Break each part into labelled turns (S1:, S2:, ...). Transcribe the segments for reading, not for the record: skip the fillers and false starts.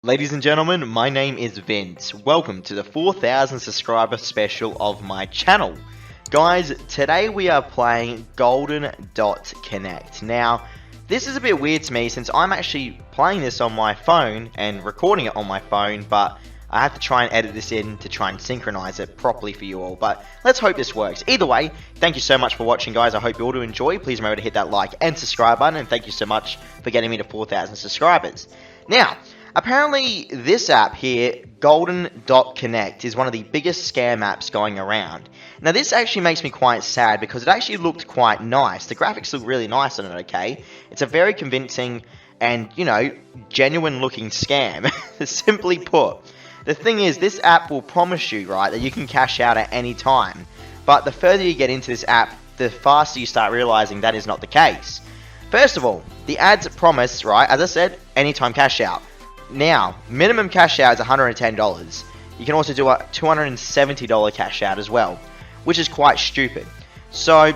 S1: Ladies and gentlemen, my name is Vince. Welcome to the 4,000 subscriber special of my channel. Guys, today we are playing Golden Dot Connect. Now, this is a bit weird to me since I'm actually playing this on my phone and recording it on my phone, but I have to try and edit this in to try and synchronize it properly for you all. But let's hope this works. Either way, thank you so much for watching, guys. I hope you all do enjoy. Please remember to hit that like and subscribe button, and thank you so much for getting me to 4,000 subscribers. Now, apparently this app here, Golden Dot Connect, is one of the biggest scam apps going around. Now this actually makes me quite sad because it actually looked quite nice. The graphics look really nice on it, okay? It's a very convincing and, you know, genuine looking scam, simply put. The thing is, this app will promise you, right, that you can cash out at any time. But the further you get into this app, the faster you start realizing that is not the case. First of all, the ads promise, right, as I said, anytime cash out. Now, minimum cash out is $110. You can also do a $270 cash out as well, which is quite stupid. So,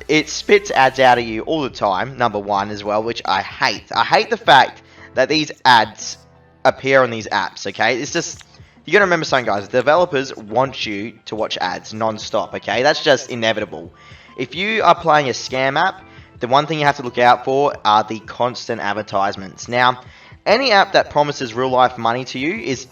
S1: it spits ads out at you all the time, number one as well, which I hate. I hate the fact that these ads appear on these apps, okay? It's just, you gotta remember something, guys. The developers want you to watch ads non-stop, okay? That's just inevitable. If you are playing a scam app, the one thing you have to look out for are the constant advertisements. Now, any app that promises real-life money to you is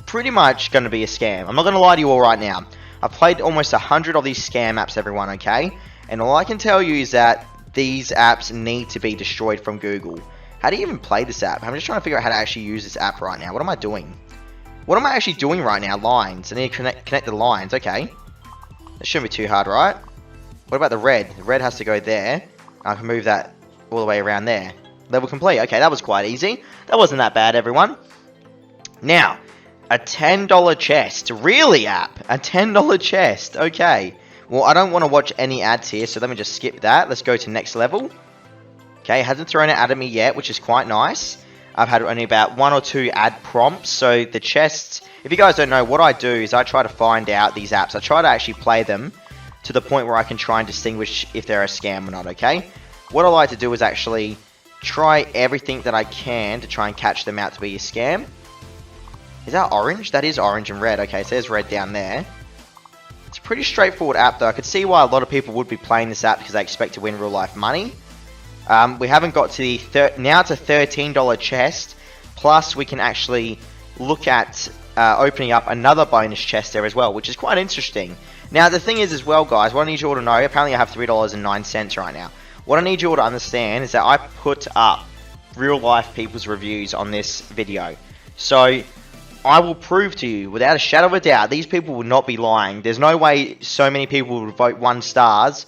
S1: pretty much going to be a scam. I'm not going to lie to you all right now. I've played almost 100 of these scam apps, everyone, okay? And all I can tell you is that these apps need to be destroyed from Google. How do you even play this app? I'm just trying to figure out how to actually use this app right now. What am I doing? What am I actually doing right now? Lines. I need to connect the lines. Okay. That shouldn't be too hard, right? What about the red? The red has to go there. I can move that all the way around there. Level complete. Okay, that was quite easy. That wasn't that bad, everyone. Now, a $10 chest. Really, app? A $10 chest. Okay. Well, I don't want to watch any ads here, so let me just skip that. Let's go to next level. Okay, it hasn't thrown it at me yet, which is quite nice. I've had only about 1 or 2 ad prompts, so the chests... If you guys don't know, what I do is I try to find out these apps. I try to actually play them to the point where I can try and distinguish if they're a scam or not, okay? What I like to do is actually try everything that I can to try and catch them out to be a scam. Is that orange? That is orange and red. Okay, so there's red down there. It's a pretty straightforward app, though. I could see why a lot of people would be playing this app because they expect to win real-life money. We haven't got to the... now it's a $13 chest. Plus, we can actually look at opening up another bonus chest there as well, which is quite interesting. Now, the thing is as well, guys, what I need you all to know... Apparently, I have $3.09 right now. What I need you all to understand is that I put up real-life people's reviews on this video. So, I will prove to you, without a shadow of a doubt, these people will not be lying. There's no way so many people would vote 1 stars...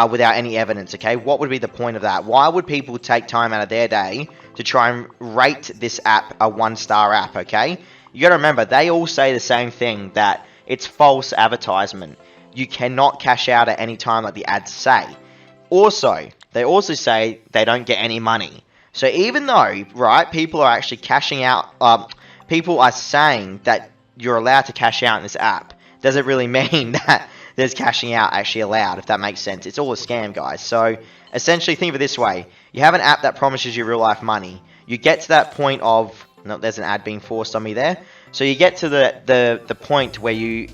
S1: without any evidence, okay? What would be the point of that? Why would people take time out of their day to try and rate this app a 1-star app, okay? You gotta remember, they all say the same thing, that it's false advertisement. You cannot cash out at any time like the ads say. Also, they also say they don't get any money. So even though, right, people are actually cashing out, people are saying that you're allowed to cash out in this app, does it really mean that there's cashing out actually allowed, if that makes sense? It's all a scam, guys. So, essentially, think of it this way. You have an app that promises you real-life money. You get to that point of... No, there's an ad being forced on me there. So, you get to the point where you,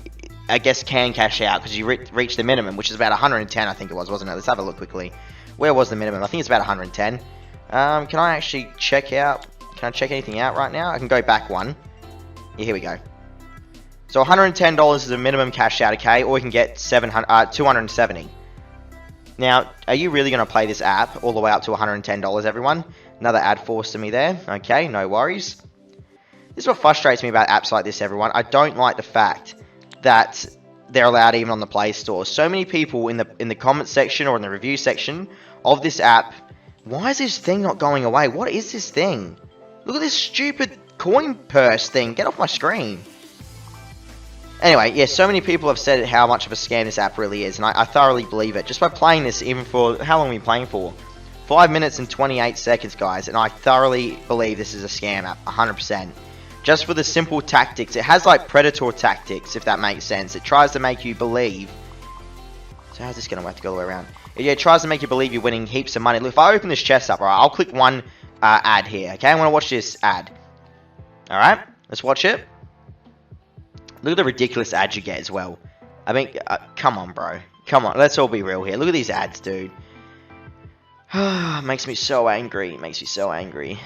S1: I guess, can cash out because you reach the minimum, which is about 110, I think it was, wasn't it? Let's have a look quickly. Where was the minimum? I think it's about 110. Can I actually check out... Can I check anything out right now? I can go back one. Yeah, here we go. So $110 is a minimum cash out, okay? Or you can get 270. Now, are you really going to play this app all the way up to $110, everyone? Another ad forced to me there. Okay, no worries. This is what frustrates me about apps like this, everyone. I don't like the fact that they're allowed even on the Play Store. So many people in the comment section or in the review section of this app. Why is this thing not going away? What is this thing? Look at this stupid coin purse thing. Get off my screen. Anyway, yeah, so many people have said how much of a scam this app really is, and I thoroughly believe it. Just by playing this, even for... How long are we playing for? 5 minutes and 28 seconds, guys, and I thoroughly believe this is a scam app, 100%. Just for the simple tactics. It has, like, predator tactics, if that makes sense. It tries to make you believe... So how's this going to have to go all the way around? Yeah, it tries to make you believe you're winning heaps of money. Look, if I open this chest up, right, I'll click one ad here. Okay, I want to watch this ad. All right, let's watch it. Look at the ridiculous ads you get as well. I mean, come on, bro. Come on, let's all be real here. Look at these ads, dude. Makes me so angry. Makes me so angry.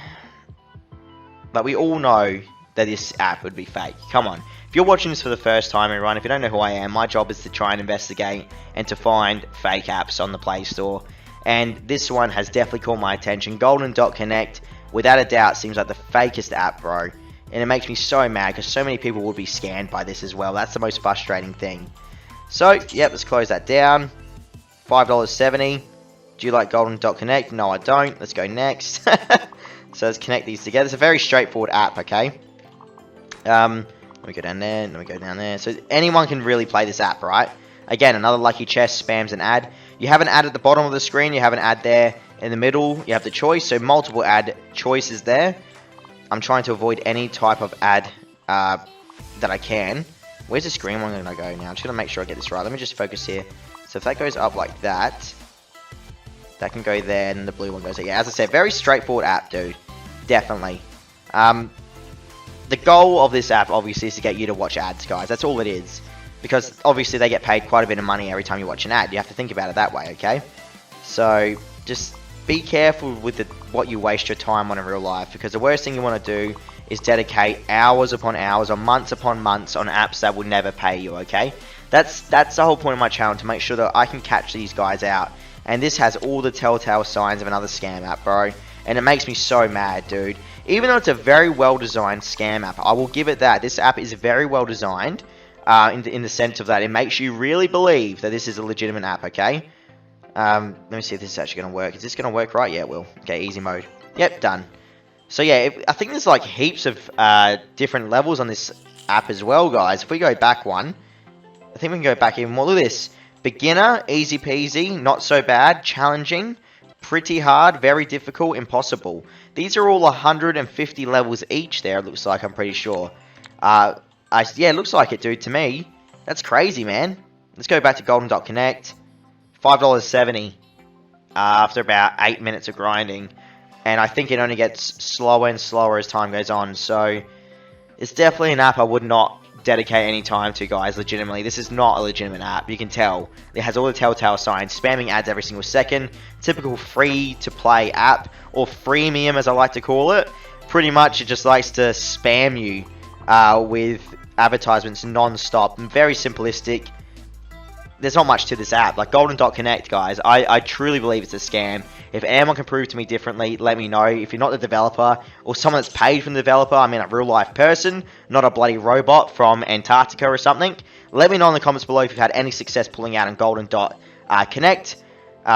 S1: But we all know that this app would be fake. Come on. If you're watching this for the first time, everyone, if you don't know who I am, my job is to try and investigate and to find fake apps on the Play Store. And this one has definitely caught my attention. Golden Dot Connect, without a doubt, seems like the fakest app, bro. And it makes me so mad because so many people would be scammed by this as well. That's the most frustrating thing. So, yep, let's close that down. $5.70. Do you like Golden Dot Connect? No, I don't. Let's go next. So let's connect these together. It's a very straightforward app, okay? Let me go down there. Let me go down there. So anyone can really play this app, right? Again, another Lucky Chest spams an ad. You have an ad at the bottom of the screen. You have an ad there in the middle. You have the choice. So multiple ad choices there. I'm trying to avoid any type of ad that I can. Where's this green one going to go now? I'm just going to make sure I get this right. Let me just focus here. So if that goes up like that, that can go there, and the blue one goes there. Yeah, as I said, very straightforward app, dude. Definitely. The goal of this app, obviously, is to get you to watch ads, guys. That's all it is. Because, obviously, they get paid quite a bit of money every time you watch an ad. You have to think about it that way, okay? So, just be careful with what you waste your time on in real life. Because the worst thing you want to do is dedicate hours upon hours or months upon months on apps that will never pay you, okay? That's the whole point of my channel, to make sure that I can catch these guys out. And this has all the telltale signs of another scam app, bro. And it makes me so mad, dude. Even though it's a very well-designed scam app, I will give it that. This app is very well-designed in the sense of that it makes you really believe that this is a legitimate app, okay? Let me see if this is actually going to work. Is this going to work right? Yeah, it will. Okay, easy mode. Yep, done. So, yeah, I think there's, like, heaps of different levels on this app as well, guys. If we go back one, I think we can go back even more. Look at this. Beginner, easy peasy, not so bad, challenging, pretty hard, very difficult, impossible. These are all 150 levels each there, it looks like, I'm pretty sure. Yeah, it looks like it, dude, to me. That's crazy, man. Let's go back to Golden Dot Connect. $5.70 after about 8 minutes of grinding. And I think it only gets slower and slower as time goes on. So, it's definitely an app I would not dedicate any time to, guys. Legitimately, this is not a legitimate app. You can tell it has all the telltale signs, spamming ads every single second. Typical free to play app, or freemium as I like to call it. Pretty much it just likes to spam you with advertisements non-stop. Very simplistic. There's not much to this app. Like Golden Dot Connect, guys, I truly believe it's a scam. If anyone can prove to me differently, let me know. If you're not the developer, or someone that's paid from the developer, I mean a real life person, not a bloody robot from Antarctica or something, let me know in the comments below if you've had any success pulling out on Golden Dot Connect,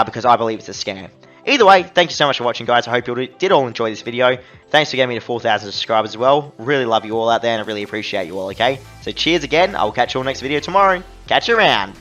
S1: because I believe it's a scam. Either way, thank you so much for watching, guys. I hope you did all enjoy this video. Thanks for getting me to 4,000 subscribers as well. Really love you all out there, and I really appreciate you all, okay? So cheers again. I will catch you all next video tomorrow. Catch you around.